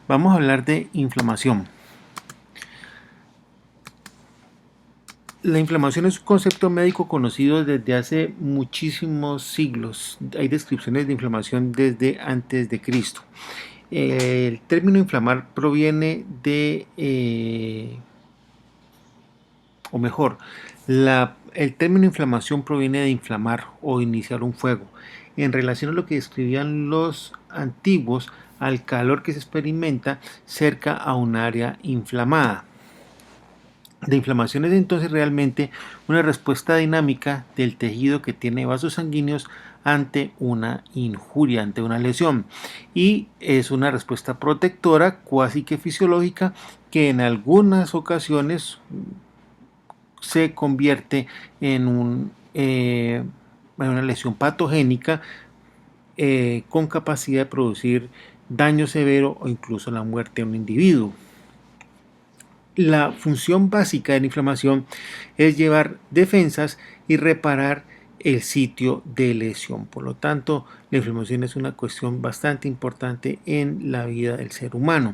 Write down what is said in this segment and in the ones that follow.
Vamos a hablar de inflamación. La inflamación es un concepto médico conocido desde hace muchísimos siglos. Hay descripciones de inflamación desde antes de Cristo. El término inflamar proviene o mejor, el término inflamación proviene de inflamar o iniciar un fuego. En relación a lo que describían los antiguos, al calor que se experimenta cerca a un área inflamada. De inflamación es entonces realmente una respuesta dinámica del tejido que tiene vasos sanguíneos ante una injuria, ante una lesión. Y es una respuesta protectora, cuasi que fisiológica, que en algunas ocasiones se convierte en una lesión patogénica con capacidad de producir daño severo o incluso la muerte de un individuo. La función básica de la inflamación es llevar defensas y reparar el sitio de lesión. Por lo tanto, la inflamación es una cuestión bastante importante en la vida del ser humano.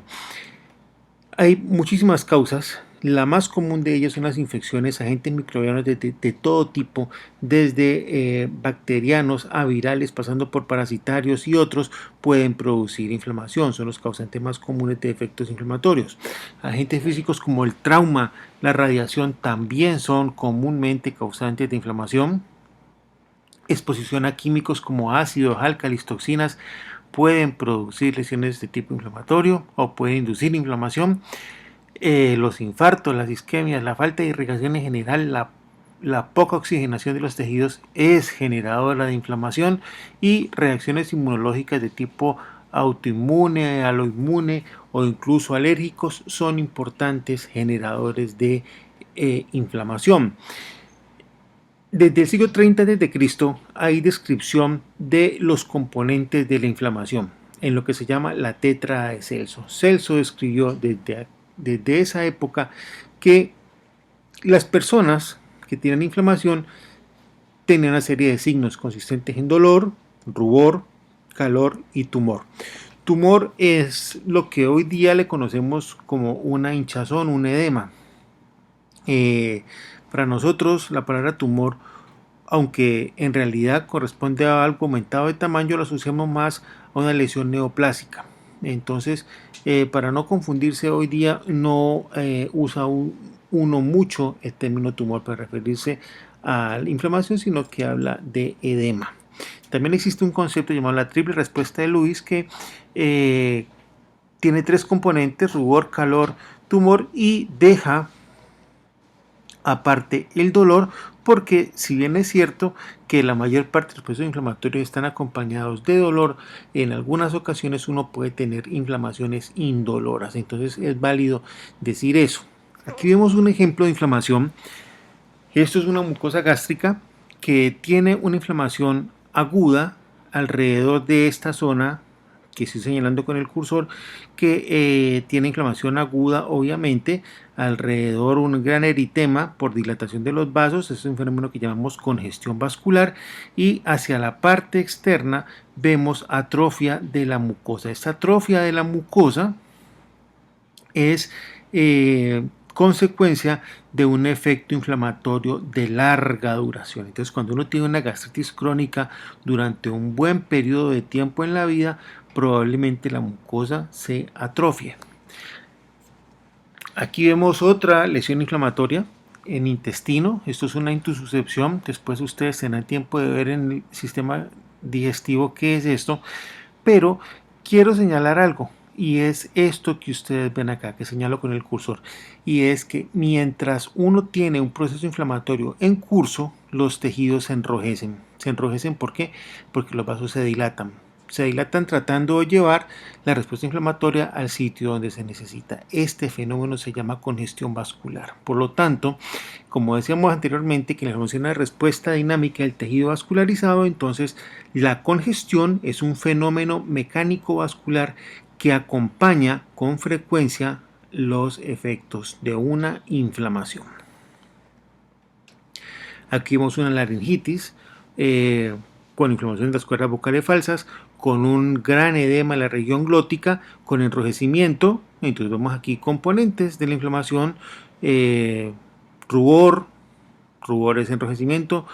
Hay muchísimas causas. La más común de ellas son las infecciones, agentes microbianos de todo tipo, desde bacterianos a virales, pasando por parasitarios y otros, pueden producir inflamación. Son los causantes más comunes de efectos inflamatorios. Agentes físicos como el trauma, la radiación también son comúnmente causantes de inflamación. Exposición a químicos como ácidos, álcalis, toxinas pueden producir lesiones de este tipo inflamatorio o pueden inducir inflamación. Los infartos, las isquemias, la falta de irrigación en general, la poca oxigenación de los tejidos es generadora de inflamación, y reacciones inmunológicas de tipo autoinmune, aloinmune o incluso alérgicos son importantes generadores de inflamación. Desde el siglo 30 a.C. hay descripción de los componentes de la inflamación en lo que se llama la Tétrada de Celso. Celso describió desde esa época que las personas que tienen inflamación tienen una serie de signos consistentes en dolor, rubor, calor y tumor. Tumor es lo que hoy día le conocemos como una hinchazón, un edema. Para nosotros la palabra tumor, aunque en realidad corresponde a algo aumentado de tamaño, lo asociamos más a una lesión neoplásica. Entonces, para no confundirse, hoy día no usa uno mucho el término tumor para referirse a la inflamación, sino que habla de edema. También existe un concepto llamado la triple respuesta de Lewis, que tiene tres componentes: rubor, calor, tumor, y deja aparte el dolor, porque si bien es cierto que la mayor parte de los procesos inflamatorios están acompañados de dolor, en algunas ocasiones uno puede tener inflamaciones indoloras. Entonces es válido decir eso. Aquí vemos un ejemplo de inflamación. Esto es una mucosa gástrica que tiene una inflamación aguda alrededor de esta zona que estoy señalando con el cursor, que tiene inflamación aguda, obviamente, alrededor un gran eritema por dilatación de los vasos. Es un fenómeno que llamamos congestión vascular, y hacia la parte externa vemos atrofia de la mucosa. Esta atrofia de la mucosa es consecuencia de un efecto inflamatorio de larga duración. Entonces, cuando uno tiene una gastritis crónica durante un buen periodo de tiempo en la vida, probablemente la mucosa se atrofie. Aquí vemos otra lesión inflamatoria en intestino. Esto es una intussuscepción. Después ustedes tendrán tiempo de ver en el sistema digestivo qué es esto, pero quiero señalar algo, y es esto que ustedes ven acá, que señalo con el cursor, y es que mientras uno tiene un proceso inflamatorio en curso, los tejidos se enrojecen. ¿Se enrojecen por qué? Porque los vasos se dilatan tratando de llevar la respuesta inflamatoria al sitio donde se necesita. Este fenómeno se llama congestión vascular. Por lo tanto, como decíamos anteriormente, que la inflamación es una respuesta dinámica del tejido vascularizado, entonces la congestión es un fenómeno mecánico vascular que acompaña con frecuencia los efectos de una inflamación. Aquí vemos una laringitis con inflamación de las cuerdas vocales falsas, con un gran edema en la región glótica, con enrojecimiento. Entonces vemos aquí componentes de la inflamación, rubor, rubor es enrojecimiento,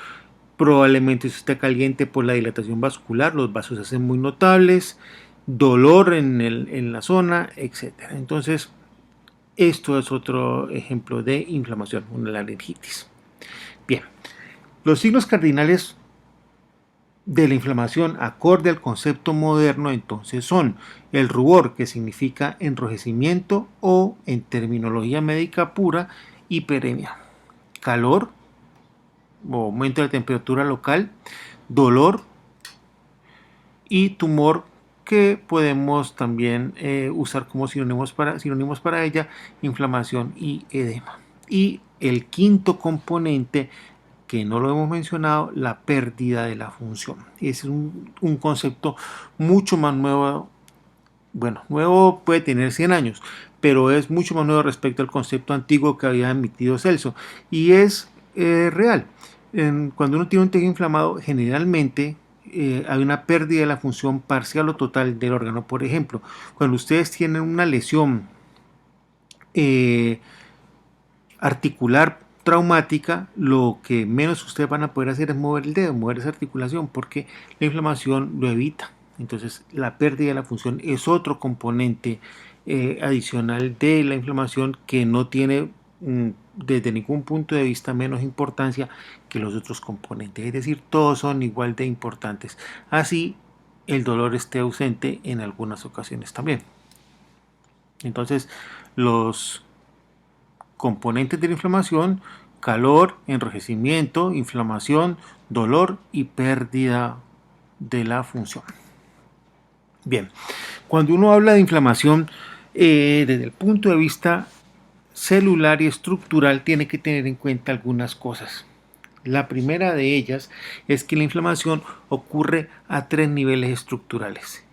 probablemente se esté caliente por la dilatación vascular, los vasos se hacen muy notables, dolor en la zona, etc. Entonces, esto es otro ejemplo de inflamación, una laringitis. Bien, los signos cardinales de la inflamación acorde al concepto moderno entonces son el rubor, que significa enrojecimiento o en terminología médica pura hiperemia, calor o aumento de la temperatura local, dolor y tumor, que podemos también usar como sinónimos para ella, inflamación y edema. Y el quinto componente, que no lo hemos mencionado, la pérdida de la función. Es un concepto mucho más nuevo. Bueno, nuevo puede tener 100 años, pero es mucho más nuevo respecto al concepto antiguo que había emitido Celso. Y es real. Cuando uno tiene un tejido inflamado, generalmente hay una pérdida de la función parcial o total del órgano. Por ejemplo, cuando ustedes tienen una lesión articular traumática, lo que menos ustedes van a poder hacer es mover el dedo, mover esa articulación, porque la inflamación lo evita. Entonces, la pérdida de la función es otro componente adicional de la inflamación, que no tiene desde ningún punto de vista menos importancia que los otros componentes. Es decir, todos son igual de importantes. Así, el dolor esté ausente en algunas ocasiones también. Entonces, los componentes de la inflamación: calor, enrojecimiento, inflamación, dolor y pérdida de la función. Bien, cuando uno habla de inflamación desde el punto de vista celular y estructural, tiene que tener en cuenta algunas cosas. La primera de ellas es que la inflamación ocurre a 3 niveles estructurales: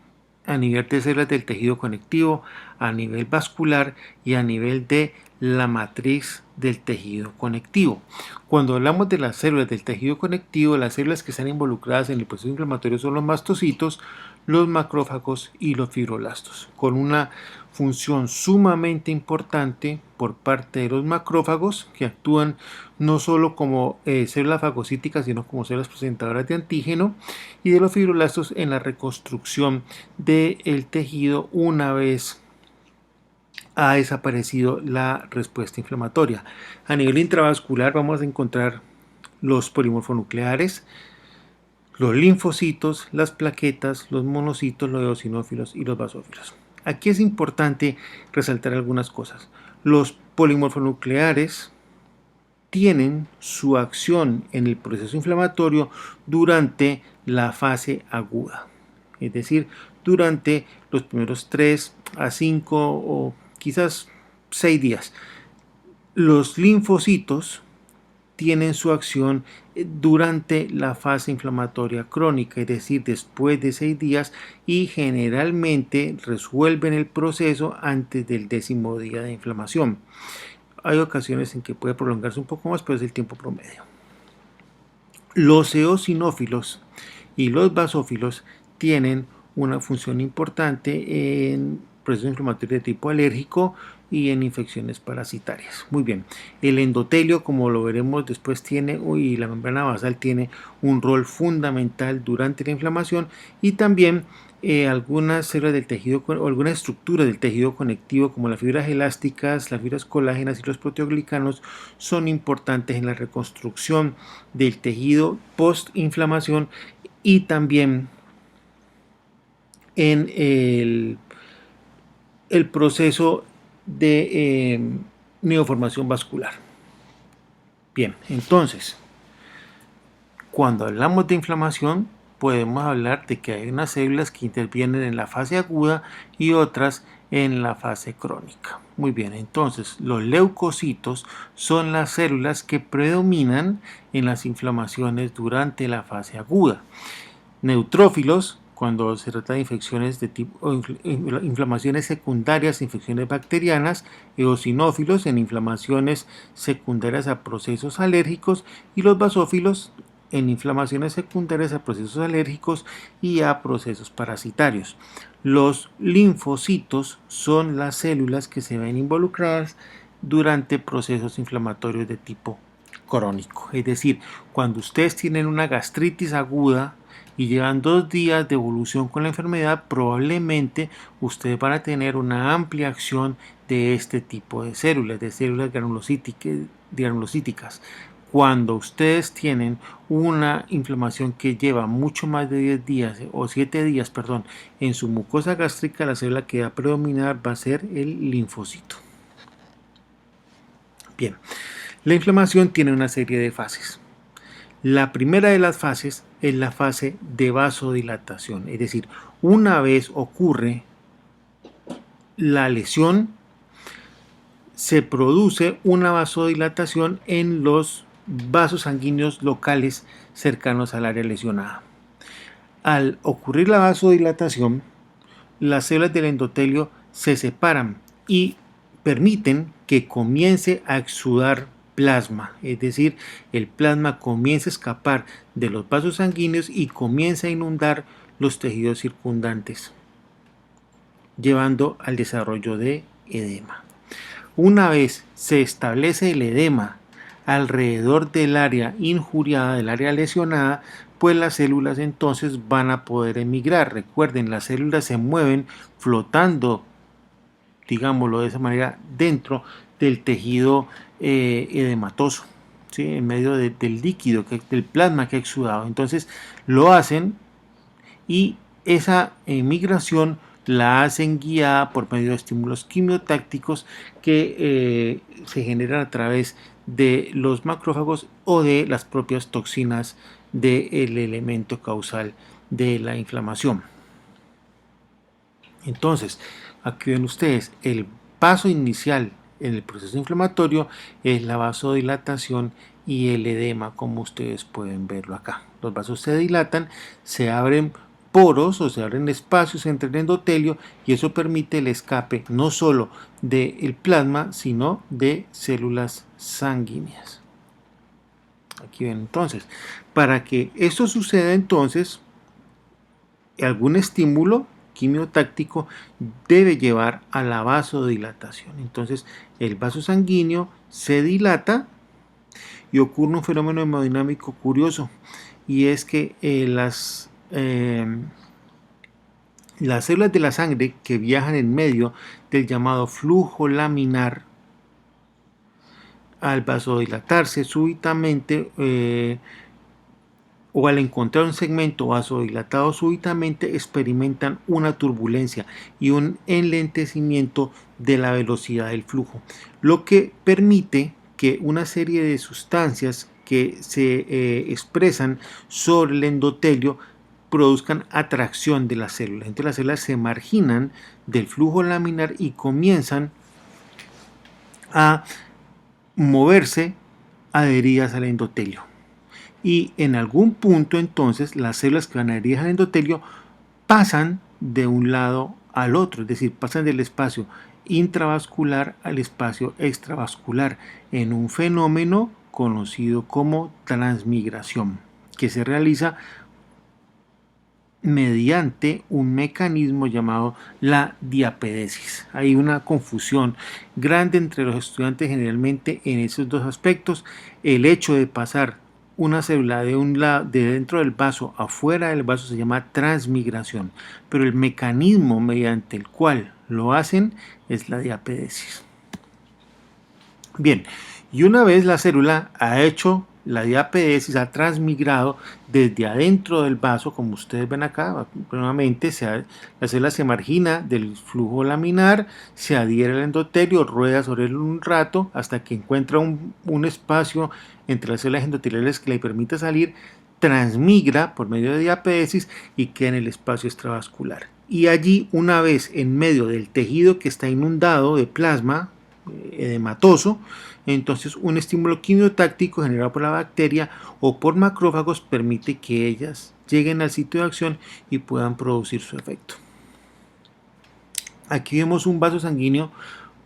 a nivel de células del tejido conectivo, a nivel vascular y a nivel de la matriz del tejido conectivo. Cuando hablamos de las células del tejido conectivo, las células que están involucradas en el proceso inflamatorio son los mastocitos, los macrófagos y los fibroblastos, con una función sumamente importante por parte de los macrófagos, que actúan no solo como células fagocíticas, sino como células presentadoras de antígeno, y de los fibroblastos en la reconstrucción del tejido una vez ha desaparecido la respuesta inflamatoria. A nivel intravascular vamos a encontrar los polimorfonucleares, los linfocitos, las plaquetas, los monocitos, los eosinófilos y los basófilos. Aquí es importante resaltar algunas cosas. Los polimorfonucleares tienen su acción en el proceso inflamatorio durante la fase aguda, es decir, durante los primeros 3 a 5 o quizás 6 días. Los linfocitos tienen su acción durante la fase inflamatoria crónica, es decir, después de 6 días, y generalmente resuelven el proceso antes del 10º día de inflamación. Hay ocasiones en que puede prolongarse un poco más, pero es el tiempo promedio. Los eosinófilos y los basófilos tienen una función importante en procesos inflamatorios de tipo alérgico y en infecciones parasitarias. Muy bien, el endotelio, como lo veremos después, y la membrana basal tiene un rol fundamental durante la inflamación, y también algunas células del tejido o algunas estructuras del tejido conectivo, como las fibras elásticas, las fibras colágenas y los proteoglicanos, son importantes en la reconstrucción del tejido post-inflamación, y también en el proceso de neoformación vascular. Bien, entonces, cuando hablamos de inflamación, podemos hablar de que hay unas células que intervienen en la fase aguda y otras en la fase crónica. Muy bien, entonces los leucocitos son las células que predominan en las inflamaciones durante la fase aguda. Neutrófilos, cuando se trata de infecciones de tipo inflamaciones secundarias, infecciones bacterianas; eosinófilos en inflamaciones secundarias a procesos alérgicos; y los basófilos en inflamaciones secundarias a procesos alérgicos y a procesos parasitarios. Los linfocitos son las células que se ven involucradas durante procesos inflamatorios de tipo crónico. Es decir, cuando ustedes tienen una gastritis aguda y llevan 2 días de evolución con la enfermedad, probablemente ustedes van a tener una amplia acción de este tipo de células granulocíticas. Cuando ustedes tienen una inflamación que lleva mucho más de 10 días o 7 días, perdón, en su mucosa gástrica, la célula que va a predominar va a ser el linfocito. Bien, la inflamación tiene una serie de fases. La primera de las fases es la fase de vasodilatación, es decir, una vez ocurre la lesión, se produce una vasodilatación en los vasos sanguíneos locales cercanos al área lesionada. Al ocurrir la vasodilatación, las células del endotelio se separan y permiten que comience a exudar plasma, es decir, el plasma comienza a escapar de los vasos sanguíneos y comienza a inundar los tejidos circundantes, llevando al desarrollo de edema. Una vez se establece el edema alrededor del área injuriada, del área lesionada, pues las células entonces van a poder emigrar. Recuerden, las células se mueven flotando, digámoslo de esa manera, dentro del tejido edematoso, ¿sí? En medio del líquido, del plasma que ha exudado. Entonces lo hacen y esa migración la hacen guiada por medio de estímulos quimiotácticos que se generan a través de los macrófagos o de las propias toxinas del elemento causal de la inflamación. Entonces, aquí ven ustedes, el paso inicial en el proceso inflamatorio es la vasodilatación y el edema, como ustedes pueden verlo acá. Los vasos se dilatan, se abren poros o se abren espacios entre el endotelio y eso permite el escape no solo del plasma, sino de células sanguíneas. Aquí ven entonces, para que esto suceda entonces, algún estímulo quimiotáctico debe llevar a la vasodilatación. Entonces el vaso sanguíneo se dilata y ocurre un fenómeno hemodinámico curioso, y es que las células de la sangre que viajan en medio del llamado flujo laminar, al vasodilatarse súbitamente o al encontrar un segmento vasodilatado súbitamente, experimentan una turbulencia y un enlentecimiento de la velocidad del flujo, lo que permite que una serie de sustancias que se expresan sobre el endotelio produzcan atracción de las células. Entonces las células se marginan del flujo laminar y comienzan a moverse adheridas al endotelio. Y en algún punto entonces las células que van adheridas al endotelio pasan de un lado al otro, es decir, pasan del espacio intravascular al espacio extravascular en un fenómeno conocido como transmigración, que se realiza mediante un mecanismo llamado la diapedesis. Hay una confusión grande entre los estudiantes generalmente en esos dos aspectos. El hecho de pasar una célula de un lado, de dentro del vaso afuera del vaso, se llama transmigración, pero el mecanismo mediante el cual lo hacen es la diapedesis. Bien, y una vez la célula ha hecho la diapedesis, ha transmigrado desde adentro del vaso, como ustedes ven acá, nuevamente la célula se margina del flujo laminar, se adhiere al endotelio, rueda sobre él un rato hasta que encuentra un espacio entre las células endoteliales que le permite salir, transmigra por medio de diapedesis y queda en el espacio extravascular. Y allí, una vez en medio del tejido que está inundado de plasma edematoso, entonces un estímulo quimiotáctico generado por la bacteria o por macrófagos permite que ellas lleguen al sitio de acción y puedan producir su efecto. Aquí vemos un vaso sanguíneo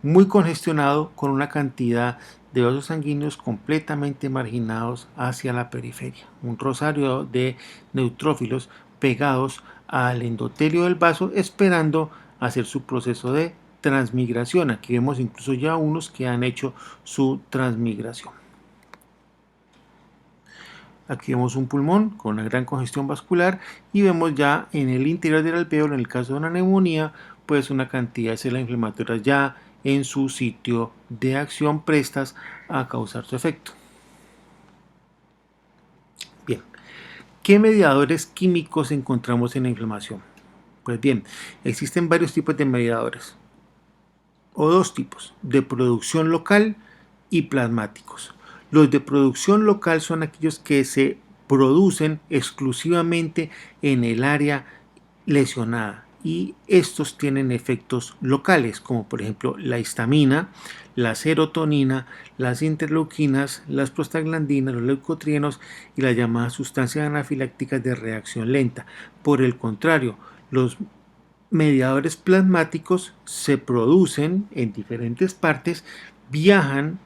muy congestionado con una cantidad de vasos sanguíneos completamente marginados hacia la periferia. Un rosario de neutrófilos pegados al endotelio del vaso esperando hacer su proceso de transmigración. Aquí vemos incluso ya unos que han hecho su transmigración. Aquí vemos un pulmón con una gran congestión vascular y vemos ya en el interior del alvéolo, en el caso de una neumonía, pues una cantidad de células inflamatorias ya en su sitio de acción prestas a causar su efecto. Bien, ¿qué mediadores químicos encontramos en la inflamación? Pues bien, existen varios tipos de mediadores, o dos tipos, de producción local y plasmáticos. Los de producción local son aquellos que se producen exclusivamente en el área lesionada y estos tienen efectos locales como por ejemplo la histamina, la serotonina, las interleuquinas, las prostaglandinas, los leucotrienos y las llamadas sustancias anafilácticas de reacción lenta. Por el contrario, los mediadores plasmáticos se producen en diferentes partes, viajan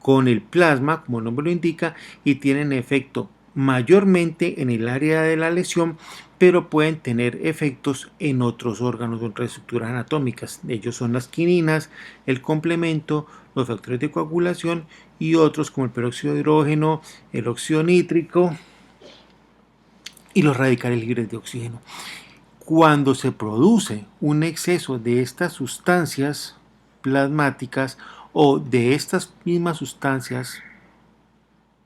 con el plasma, como el nombre lo indica, y tienen efecto mayormente en el área de la lesión, pero pueden tener efectos en otros órganos, en otras estructuras anatómicas. Ellos son las quininas, el complemento, los factores de coagulación y otros como el peróxido de hidrógeno, el óxido nítrico y los radicales libres de oxígeno. Cuando se produce un exceso de estas sustancias plasmáticas o de estas mismas sustancias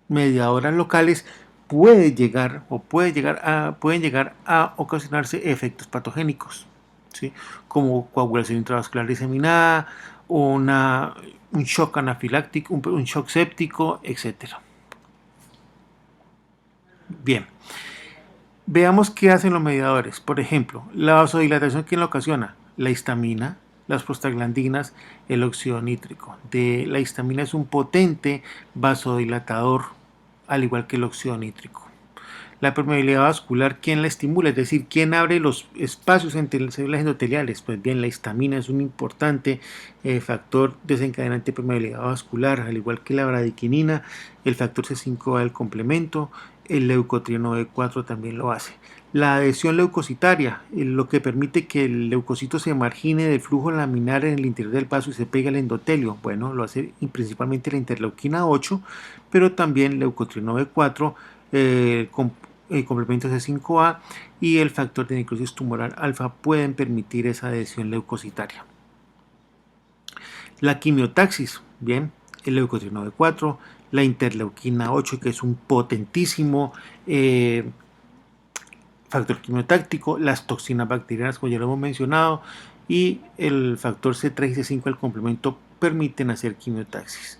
mediadoras locales, pueden llegar a ocasionarse efectos patogénicos, ¿sí? Como coagulación intravascular diseminada, un shock anafiláctico, un shock séptico, etc. Bien. Veamos qué hacen los mediadores. Por ejemplo, la vasodilatación, ¿quién la ocasiona? La histamina, las prostaglandinas, el óxido nítrico. La histamina es un potente vasodilatador, al igual que el óxido nítrico. La permeabilidad vascular, ¿quién la estimula? Es decir, ¿quién abre los espacios entre las células endoteliales? Pues bien, la histamina es un importante factor desencadenante de permeabilidad vascular, al igual que la bradiquinina, el factor C5A del complemento, el leucotrieno B4 también lo hace. La adhesión leucocitaria, lo que permite que el leucocito se margine del flujo laminar en el interior del vaso y se pegue al endotelio. Bueno, lo hace principalmente la interleuquina 8, pero también leucotrieno B4, el complemento C5A y el factor de necrosis tumoral alfa pueden permitir esa adhesión leucocitaria. La quimiotaxis, bien, el leucotrieno B4, la interleuquina 8, que es un potentísimo factor quimiotáctico, las toxinas bacterianas, como ya lo hemos mencionado, y el factor C3 y C5 del complemento permiten hacer quimiotaxis.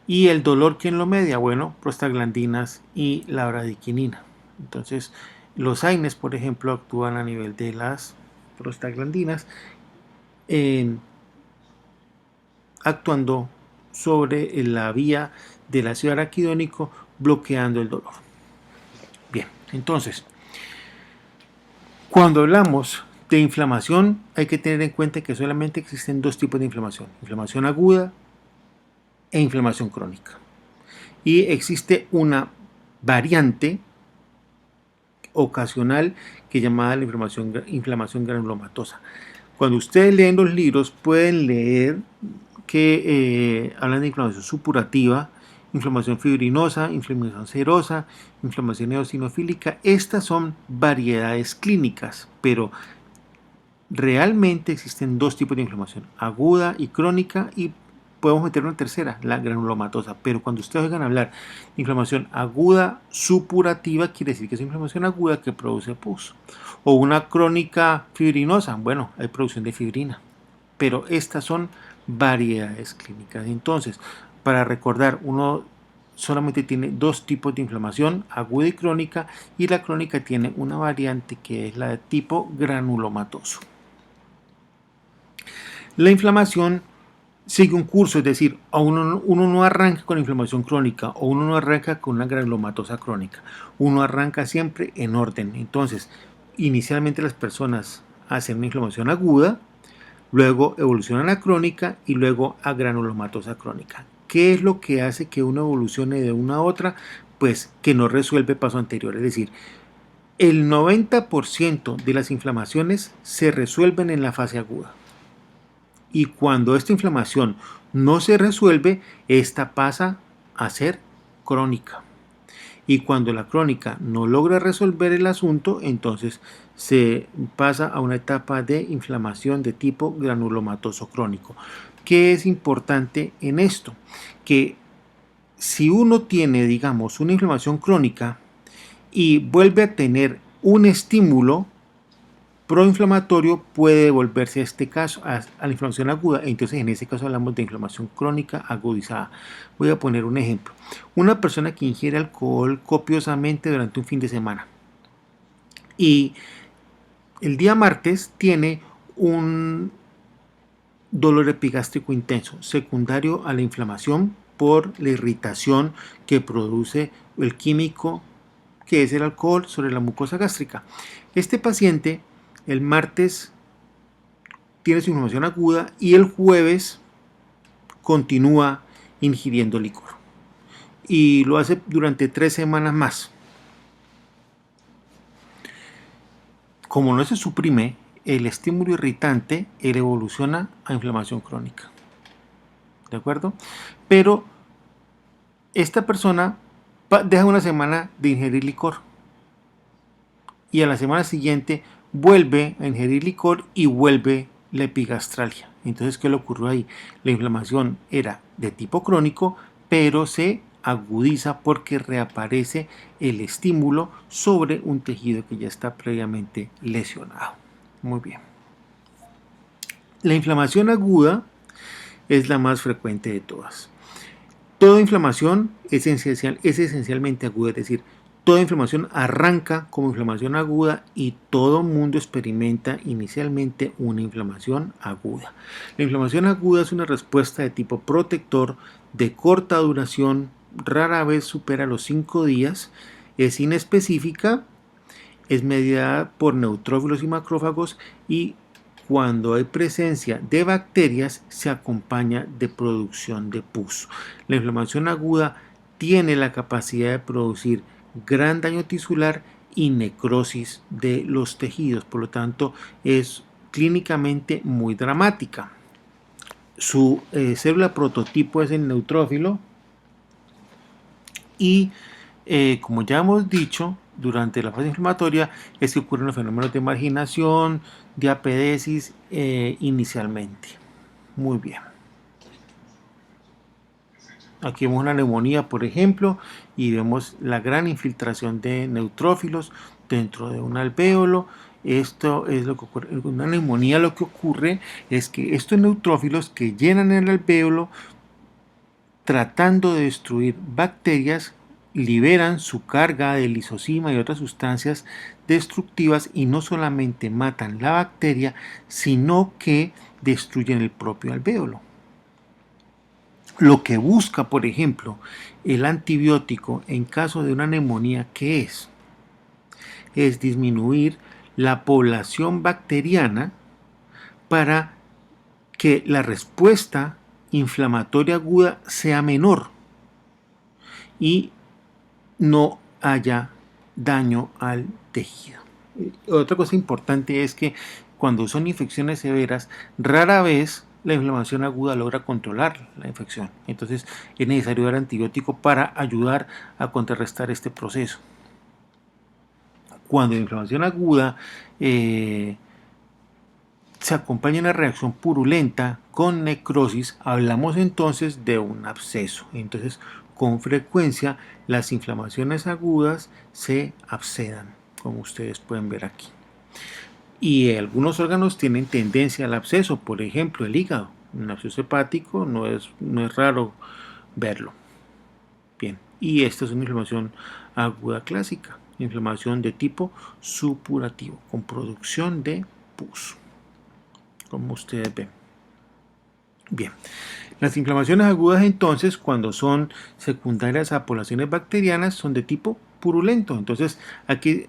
Y el dolor, ¿quién lo media? Bueno, prostaglandinas y la bradiquinina. Entonces, los AINES, por ejemplo, actúan a nivel de las prostaglandinas, actuando sobre la vía del ácido araquidónico, bloqueando el dolor. Bien, entonces, cuando hablamos de inflamación, hay que tener en cuenta que solamente existen dos tipos de inflamación: inflamación aguda e inflamación crónica. Y existe una variante ocasional que es llamada la inflamación granulomatosa. Cuando ustedes leen los libros pueden leer que hablan de inflamación supurativa, inflamación fibrinosa, inflamación serosa, inflamación eosinofílica. Estas son variedades clínicas, pero realmente existen dos tipos de inflamación: aguda y crónica, y podemos meter una tercera, la granulomatosa. Pero cuando ustedes oigan hablar de inflamación aguda supurativa, quiere decir que es inflamación aguda que produce pus. O una crónica fibrinosa, bueno, hay producción de fibrina. Pero estas son variedades clínicas. Entonces, para recordar, uno solamente tiene dos tipos de inflamación, aguda y crónica, y la crónica tiene una variante que es la de tipo granulomatoso. La inflamación sigue un curso, es decir, uno no arranca con inflamación crónica o uno no arranca con una granulomatosa crónica. Uno arranca siempre en orden. Entonces, inicialmente las personas hacen una inflamación aguda, luego evoluciona a la crónica y luego a granulomatosa crónica. ¿Qué es lo que hace que uno evolucione de una a otra? Pues que no resuelve el paso anterior, es decir, el 90% de las inflamaciones se resuelven en la fase aguda. Y cuando esta inflamación no se resuelve, esta pasa a ser crónica. Y cuando la crónica no logra resolver el asunto, entonces se pasa a una etapa de inflamación de tipo granulomatoso crónico. ¿Qué es importante en esto? Que si uno tiene, digamos, una inflamación crónica y vuelve a tener un estímulo proinflamatorio, puede volverse a este caso a la inflamación aguda. Entonces en ese caso hablamos de inflamación crónica agudizada. Voy a poner un ejemplo. Una persona que ingiere alcohol copiosamente durante un fin de semana y el día martes tiene un dolor epigástrico intenso secundario a la inflamación por la irritación que produce el químico que es el alcohol sobre la mucosa gástrica. Este paciente el martes tiene su inflamación aguda y el jueves continúa ingiriendo licor. Y lo hace durante 3 semanas más. Como no se suprime el estímulo irritante, él evoluciona a inflamación crónica. ¿De acuerdo? Pero esta persona deja una semana de ingerir licor. Y a la semana siguiente vuelve a ingerir licor y vuelve la epigastralgia. Entonces, ¿qué le ocurrió ahí? La inflamación era de tipo crónico, pero se agudiza porque reaparece el estímulo sobre un tejido que ya está previamente lesionado. Muy bien. La inflamación aguda es la más frecuente de todas. Toda inflamación es esencialmente aguda, es decir, toda inflamación arranca como inflamación aguda y todo mundo experimenta inicialmente una inflamación aguda. La inflamación aguda es una respuesta de tipo protector de corta duración, rara vez supera los 5 días, es inespecífica, es mediada por neutrófilos y macrófagos y cuando hay presencia de bacterias se acompaña de producción de pus. La inflamación aguda tiene la capacidad de producir gran daño tisular y necrosis de los tejidos, por lo tanto es clínicamente muy dramática. Su célula prototipo es el neutrófilo y como ya hemos dicho, durante la fase inflamatoria es que ocurren los fenómenos de marginación, de apedesis inicialmente. Muy bien. Aquí vemos una neumonía, por ejemplo, y vemos la gran infiltración de neutrófilos dentro de un alvéolo. Esto es lo que ocurre. En una neumonía lo que ocurre es que estos neutrófilos que llenan el alvéolo, tratando de destruir bacterias, liberan su carga de lisozima y otras sustancias destructivas y no solamente matan la bacteria, sino que destruyen el propio alvéolo. Lo que busca, por ejemplo, el antibiótico en caso de una neumonía, ¿qué es? Es disminuir la población bacteriana para que la respuesta inflamatoria aguda sea menor y no haya daño al tejido. Otra cosa importante es que cuando son infecciones severas, rara vez la inflamación aguda logra controlar la infección. Entonces es necesario dar antibiótico para ayudar a contrarrestar este proceso. Cuando la inflamación aguda se acompaña una reacción purulenta con necrosis, hablamos entonces de un absceso. Entonces, con frecuencia las inflamaciones agudas se abscedan, como ustedes pueden ver aquí. Y algunos órganos tienen tendencia al absceso, por ejemplo el hígado. Un absceso hepático no es raro verlo. Bien, y esta es una inflamación aguda clásica, inflamación de tipo supurativo, con producción de pus, como ustedes ven. Bien, las inflamaciones agudas entonces, cuando son secundarias a poblaciones bacterianas, son de tipo purulento. Entonces, aquí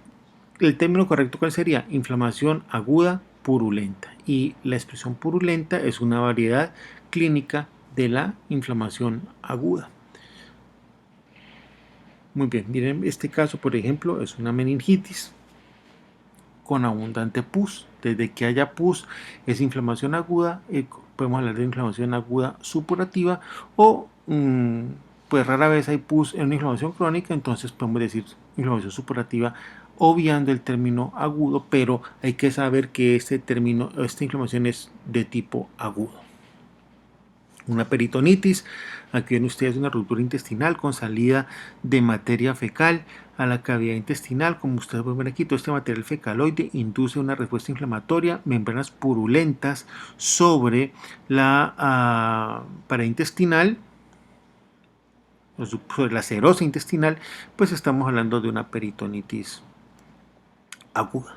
el término correcto, ¿cuál sería? Inflamación aguda purulenta. Y la expresión purulenta es una variedad clínica de la inflamación aguda. Muy bien, miren, este caso, por ejemplo, es una meningitis con abundante pus. Desde que haya pus es inflamación aguda, podemos hablar de inflamación aguda supurativa o pues rara vez hay pus en una inflamación crónica, entonces podemos decir inflamación supurativa obviando el término agudo, pero hay que saber que esta inflamación es de tipo agudo. Una peritonitis, aquí ven ustedes una ruptura intestinal con salida de materia fecal a la cavidad intestinal. Como ustedes pueden ver aquí, todo este material fecaloide induce una respuesta inflamatoria, membranas purulentas sobre la pared intestinal, sobre la serosa intestinal, pues estamos hablando de una peritonitis aguda.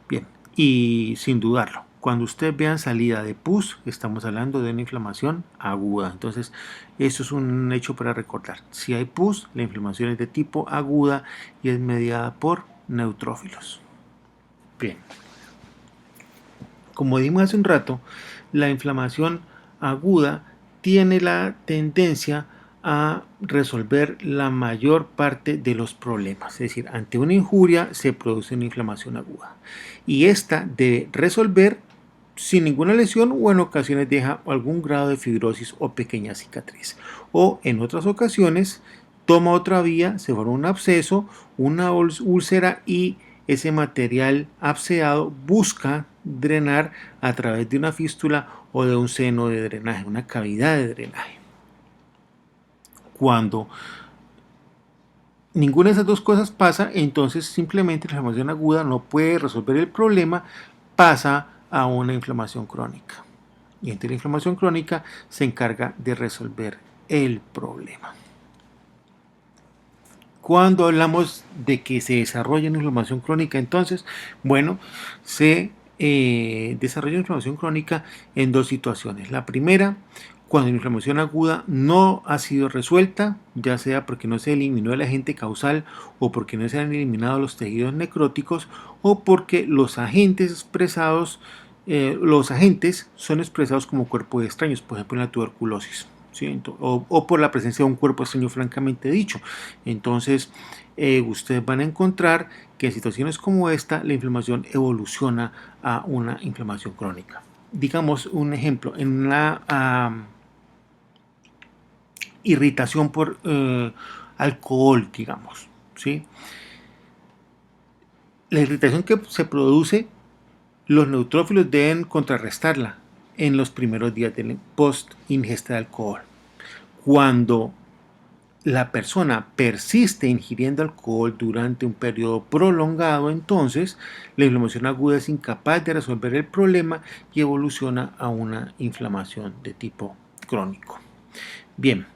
Bien, y sin dudarlo, cuando ustedes vean salida de pus, estamos hablando de una inflamación aguda. Entonces, eso es un hecho para recordar. Si hay pus, la inflamación es de tipo aguda y es mediada por neutrófilos. Bien. Como dijimos hace un rato, la inflamación aguda tiene la tendencia a resolver la mayor parte de los problemas. Es decir, ante una injuria se produce una inflamación aguda. Y esta debe resolver sin ninguna lesión o en ocasiones deja algún grado de fibrosis o pequeña cicatriz. O en otras ocasiones toma otra vía, se forma un absceso, una úlcera y ese material abscesado busca drenar a través de una fístula o de un seno de drenaje, una cavidad de drenaje. Cuando ninguna de esas dos cosas pasa, entonces simplemente la inflamación aguda no puede resolver el problema, pasa a una inflamación crónica. Y entre la inflamación crónica se encarga de resolver el problema. Cuando hablamos de que se desarrolla una inflamación crónica, entonces, bueno, se desarrolla una inflamación crónica en dos situaciones. La primera, cuando la inflamación aguda no ha sido resuelta, ya sea porque no se eliminó el agente causal o porque no se han eliminado los tejidos necróticos o porque los agentes son expresados como cuerpos extraños, por ejemplo en la tuberculosis. ¿Sí? O por la presencia de un cuerpo extraño francamente dicho. Entonces, ustedes van a encontrar que en situaciones como esta, la inflamación evoluciona a una inflamación crónica. Digamos un ejemplo, en una irritación por alcohol, digamos, ¿sí? La irritación que se produce, los neutrófilos deben contrarrestarla en los primeros días del post ingesta de alcohol. Cuando la persona persiste ingiriendo alcohol durante un periodo prolongado, entonces la inflamación aguda es incapaz de resolver el problema y evoluciona a una inflamación de tipo crónico. Bien,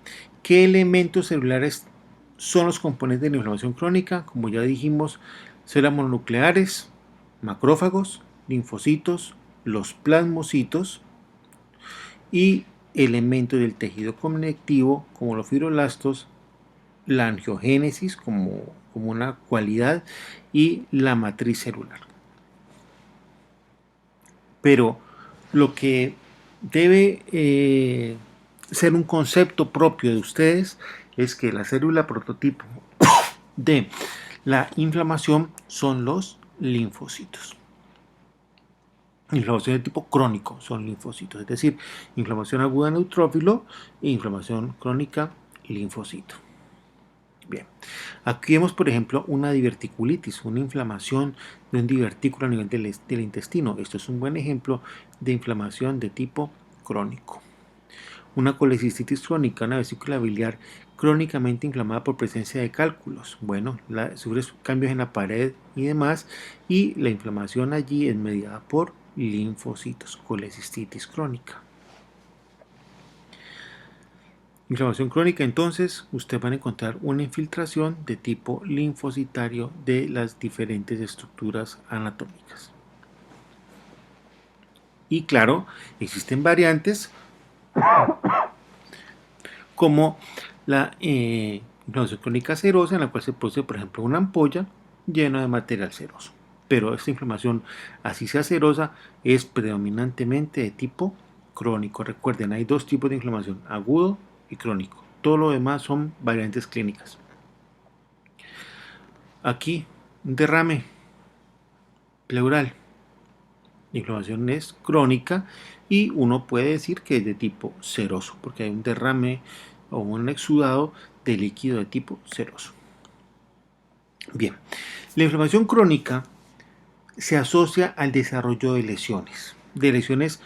¿qué elementos celulares son los componentes de la inflamación crónica? Como ya dijimos, células mononucleares, macrófagos, linfocitos, los plasmocitos y elementos del tejido conectivo como los fibroblastos, la angiogénesis como una cualidad y la matriz celular. Pero lo que debe ser un concepto propio de ustedes es que la célula prototipo de la inflamación son los linfocitos. Inflamación de tipo crónico son linfocitos, es decir, inflamación aguda neutrófilo e inflamación crónica linfocito. Bien, aquí vemos por ejemplo una diverticulitis, una inflamación de un divertículo a nivel del intestino. Esto es un buen ejemplo de inflamación de tipo crónico. Una colecistitis crónica, una vesícula biliar crónicamente inflamada por presencia de cálculos. Bueno, sufre cambios en la pared y demás, y la inflamación allí es mediada por linfocitos, colecistitis crónica. Inflamación crónica, entonces, ustedes van a encontrar una infiltración de tipo linfocitario de las diferentes estructuras anatómicas. Y claro, existen variantes como la inflamación crónica serosa, en la cual se produce, por ejemplo, una ampolla llena de material seroso. pero esta inflamación, así sea serosa, es predominantemente de tipo crónico. Recuerden, hay dos tipos de inflamación, agudo y crónico. Todo lo demás son variantes clínicas. Aquí, un derrame pleural. La inflamación es crónica y uno puede decir que es de tipo seroso, porque hay un derrame o un exudado de líquido de tipo seroso. Bien, la inflamación crónica se asocia al desarrollo de lesiones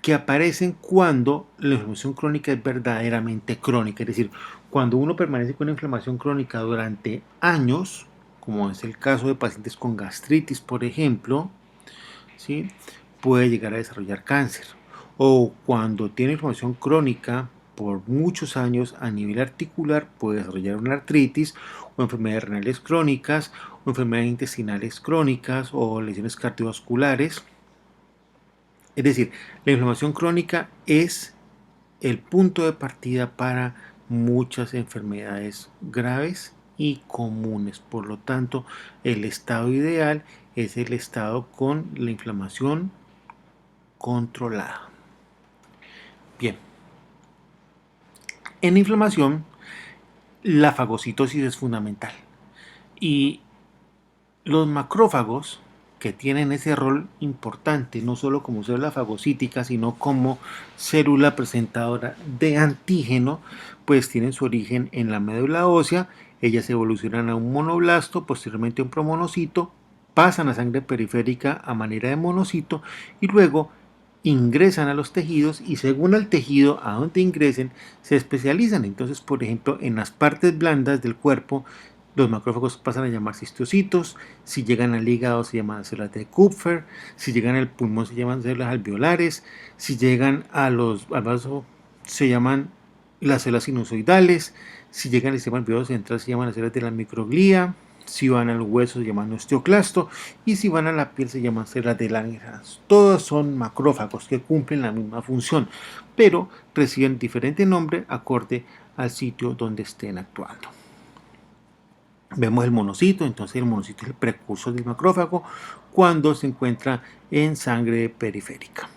que aparecen cuando la inflamación crónica es verdaderamente crónica, es decir, cuando uno permanece con una inflamación crónica durante años, como es el caso de pacientes con gastritis, por ejemplo, ¿sí? Puede llegar a desarrollar cáncer. O cuando tiene inflamación crónica por muchos años a nivel articular, puede desarrollar una artritis o enfermedades renales crónicas o enfermedades intestinales crónicas o lesiones cardiovasculares. Es decir, la inflamación crónica es el punto de partida para muchas enfermedades graves y comunes. Por lo tanto, el estado ideal es el estado con la inflamación controlada. Bien, en la inflamación, la fagocitosis es fundamental. Y los macrófagos, que tienen ese rol importante, no solo como célula fagocítica, sino como célula presentadora de antígeno, pues tienen su origen en la médula ósea. Ellas evolucionan a un monoblasto, posteriormente a un promonocito, pasan a sangre periférica a manera de monocito y luego ingresan a los tejidos y según el tejido a donde ingresen se especializan. Entonces, por ejemplo, en las partes blandas del cuerpo los macrófagos pasan a llamarse histocitos, si llegan al hígado se llaman células de Kupffer, si llegan al pulmón se llaman células alveolares, si llegan al vaso se llaman las células sinusoidales, si llegan al sistema nervioso central se llaman las células de la microglía, si van al hueso se llaman osteoclasto y si van a la piel se llaman células de Langerhans. Todos son macrófagos que cumplen la misma función, pero reciben diferente nombre acorde al sitio donde estén actuando. Vemos el monocito, entonces el monocito es el precursor del macrófago cuando se encuentra en sangre periférica.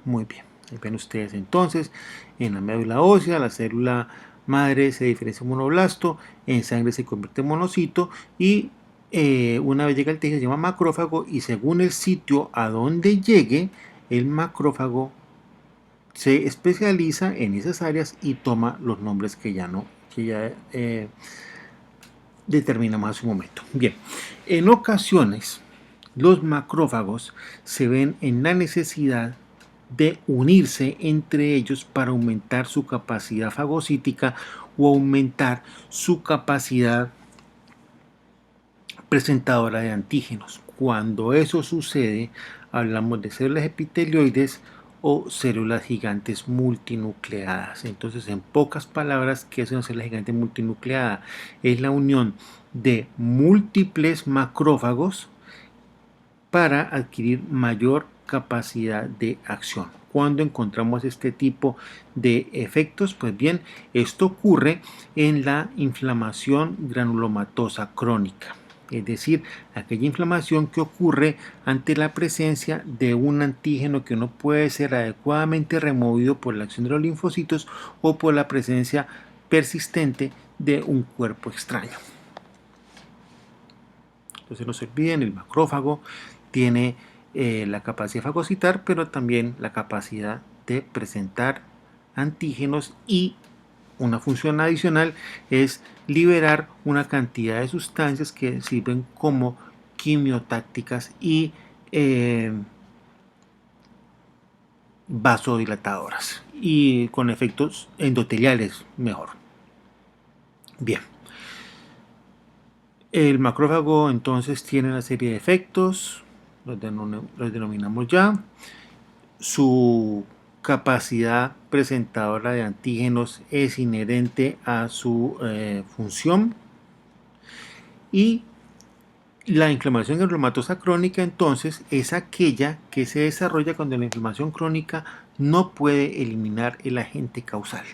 Muy bien, ahí ven ustedes entonces en la médula ósea, la célula madre se diferencia en monoblasto, en sangre se convierte en monocito y una vez llega al tejido se llama macrófago y según el sitio a donde llegue, el macrófago se especializa en esas áreas y toma los nombres que ya determinamos hace un momento. Bien, en ocasiones los macrófagos se ven en la necesidad de unirse entre ellos para aumentar su capacidad fagocítica o aumentar su capacidad presentadora de antígenos. Cuando eso sucede, hablamos de células epitelioides o células gigantes multinucleadas. Entonces, en pocas palabras, ¿qué es una célula gigante multinucleada? Es la unión de múltiples macrófagos para adquirir mayor capacidad de acción. Cuando encontramos este tipo de efectos, pues bien, esto ocurre en la inflamación granulomatosa crónica. Es decir, aquella inflamación que ocurre ante la presencia de un antígeno que no puede ser adecuadamente removido por la acción de los linfocitos o por la presencia persistente de un cuerpo extraño. Entonces no se olviden, el macrófago tiene la capacidad de fagocitar, pero también la capacidad de presentar antígenos y una función adicional es liberar una cantidad de sustancias que sirven como quimiotácticas y vasodilatadoras y con efectos endoteliales mejor. Bien. El macrófago entonces tiene una serie de efectos, los denominamos ya. Su capacidad presentadora de antígenos es inherente a su función y la inflamación granulomatosa crónica entonces es aquella que se desarrolla cuando la inflamación crónica no puede eliminar el agente causal.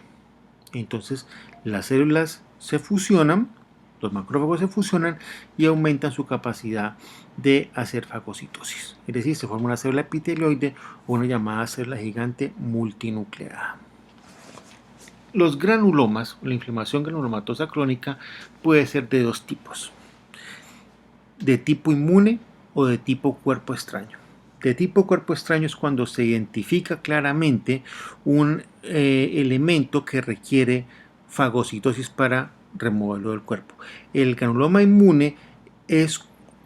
Entonces las células se fusionan Los macrófagos se fusionan y aumentan su capacidad de hacer fagocitosis. Es decir, se forma una célula epitelioide o una llamada célula gigante multinucleada. Los granulomas, la inflamación granulomatosa crónica, puede ser de dos tipos: de tipo inmune o de tipo cuerpo extraño. De tipo cuerpo extraño es cuando se identifica claramente un elemento que requiere fagocitosis para removerlo del cuerpo. El granuloma inmune es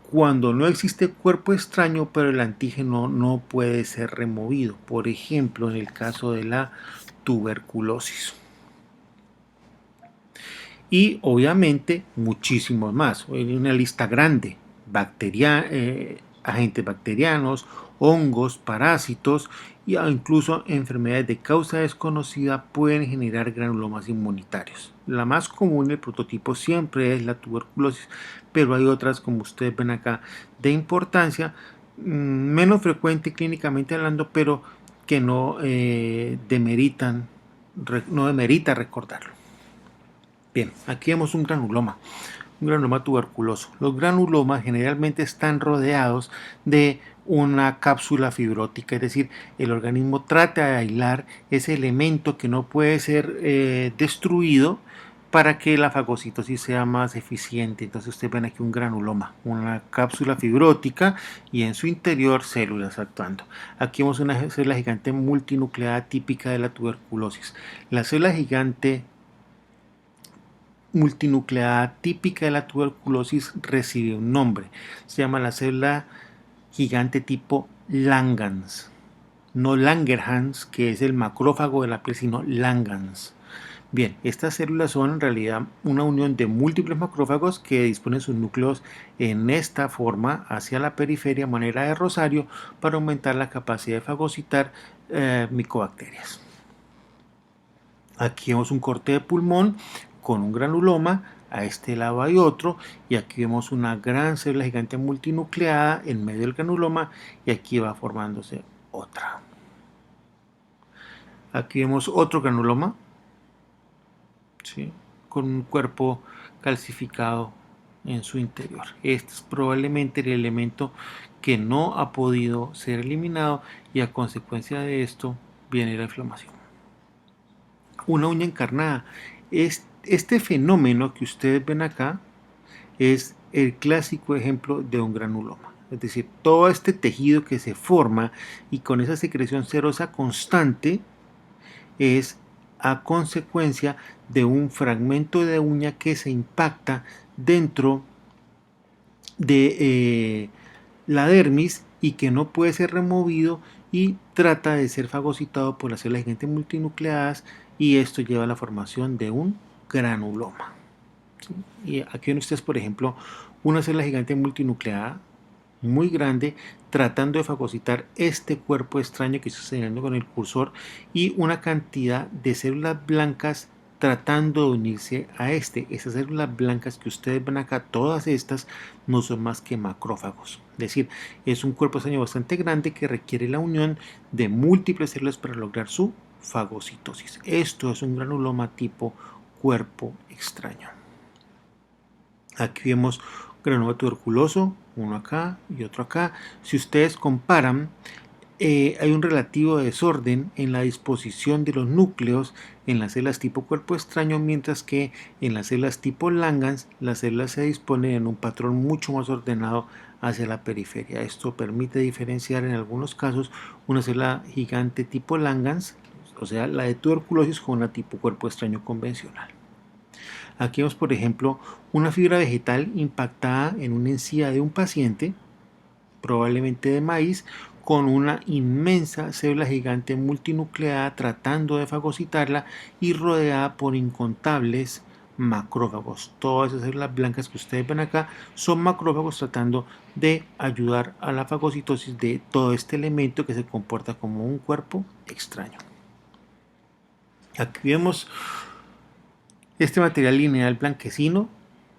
cuando no existe cuerpo extraño, pero el antígeno no puede ser removido. Por ejemplo, en el caso de la tuberculosis. Y obviamente muchísimos más. Hay una lista grande: agentes bacterianos, hongos, parásitos e incluso enfermedades de causa desconocida pueden generar granulomas inmunitarios. La más común, el prototipo, siempre es la tuberculosis, pero hay otras, como ustedes ven acá, de importancia, menos frecuente clínicamente hablando, pero que no demerita recordarlo. Bien, aquí vemos un granuloma tuberculoso. Los granulomas generalmente están rodeados de una cápsula fibrótica, es decir, el organismo trata de aislar ese elemento que no puede ser destruido para que la fagocitosis sea más eficiente. Entonces ustedes ven aquí un granuloma, una cápsula fibrótica y en su interior células actuando. Aquí vemos una célula gigante multinucleada típica de la tuberculosis. La célula gigante multinucleada típica de la tuberculosis recibe un nombre. Se llama la célula gigante tipo Langerhans. No Langerhans, que es el macrófago de la piel, sino Langerhans. Bien, estas células son en realidad una unión de múltiples macrófagos que disponen sus núcleos en esta forma hacia la periferia, manera de rosario, para aumentar la capacidad de fagocitar micobacterias. Aquí vemos un corte de pulmón con un granuloma, a este lado hay otro, y aquí vemos una gran célula gigante multinucleada en medio del granuloma, y aquí va formándose otra. Aquí vemos otro granuloma, ¿sí?, con un cuerpo calcificado en su interior. Este es probablemente el elemento que no ha podido ser eliminado, y a consecuencia de esto viene la inflamación. Una uña encarnada. Este fenómeno que ustedes ven acá es el clásico ejemplo de un granuloma. Es decir, todo este tejido que se forma y con esa secreción serosa constante es a consecuencia de un fragmento de uña que se impacta dentro de la dermis y que no puede ser removido y trata de ser fagocitado por las células gigantes multinucleadas, y esto lleva a la formación de un granuloma. ¿Sí? Y aquí ven ustedes, por ejemplo, una célula gigante multinucleada muy grande tratando de fagocitar este cuerpo extraño que estoy señalando con el cursor, y una cantidad de células blancas tratando de unirse a este. Esas células blancas que ustedes ven acá, todas estas, no son más que macrófagos. Es decir, es un cuerpo extraño bastante grande que requiere la unión de múltiples células para lograr su fagocitosis. Esto es un granuloma tipo cuerpo extraño. Aquí vemos granuloma tuberculoso, uno acá y otro acá. Si ustedes comparan, hay un relativo desorden en la disposición de los núcleos en las células tipo cuerpo extraño, mientras que en las células tipo Langerhans las células se disponen en un patrón mucho más ordenado hacia la periferia. Esto permite diferenciar en algunos casos una célula gigante tipo Langerhans, o sea, la de tuberculosis, con una tipo cuerpo extraño convencional. Aquí vemos, por ejemplo, una fibra vegetal impactada en una encía de un paciente, probablemente de maíz, con una inmensa célula gigante multinucleada tratando de fagocitarla y rodeada por incontables macrófagos. Todas esas células blancas que ustedes ven acá son macrófagos tratando de ayudar a la fagocitosis de todo este elemento que se comporta como un cuerpo extraño. Aquí vemos este material lineal blanquecino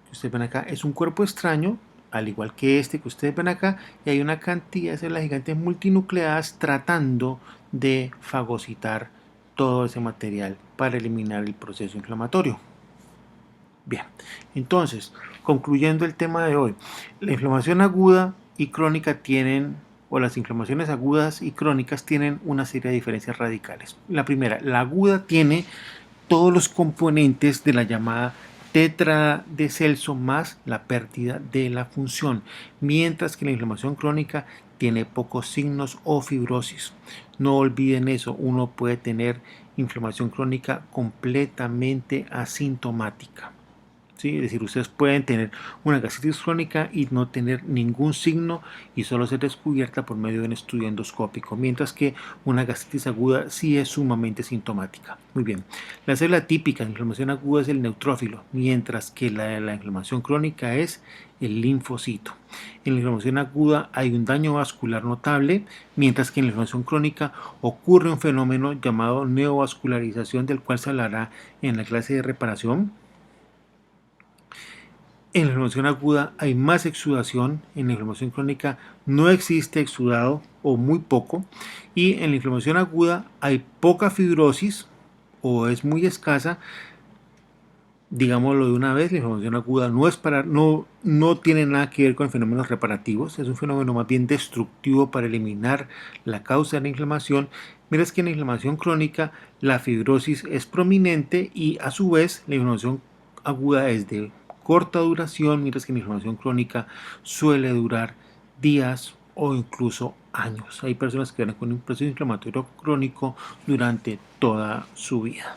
que ustedes ven acá, es un cuerpo extraño, al igual que este que ustedes ven acá, y hay una cantidad de células gigantes multinucleadas tratando de fagocitar todo ese material para eliminar el proceso inflamatorio. Bien, entonces, concluyendo el tema de hoy, la inflamación aguda y crónica tienen, o las inflamaciones agudas y crónicas tienen una serie de diferencias radicales. La primera, la aguda tiene todos los componentes de la llamada tetra de Celso más la pérdida de la función, mientras que la inflamación crónica tiene pocos signos o fibrosis. No olviden eso, uno puede tener inflamación crónica completamente asintomática. ¿Sí? Es decir, ustedes pueden tener una gastritis crónica y no tener ningún signo y solo ser descubierta por medio de un estudio endoscópico, mientras que una gastritis aguda sí es sumamente sintomática. Muy bien, la célula típica de inflamación aguda es el neutrófilo, mientras que la de la inflamación crónica es el linfocito. En la inflamación aguda hay un daño vascular notable, mientras que en la inflamación crónica ocurre un fenómeno llamado neovascularización, del cual se hablará en la clase de reparación. En la inflamación aguda hay más exudación, en la inflamación crónica no existe exudado o muy poco, y en la inflamación aguda hay poca fibrosis o es muy escasa. Digámoslo de una vez, la inflamación aguda no tiene nada que ver con fenómenos reparativos, es un fenómeno más bien destructivo para eliminar la causa de la inflamación, mientras que en la inflamación crónica la fibrosis es prominente y a su vez la inflamación aguda es de corta duración, mientras que la inflamación crónica suele durar días o incluso años. Hay personas que quedan con un proceso inflamatorio crónico durante toda su vida.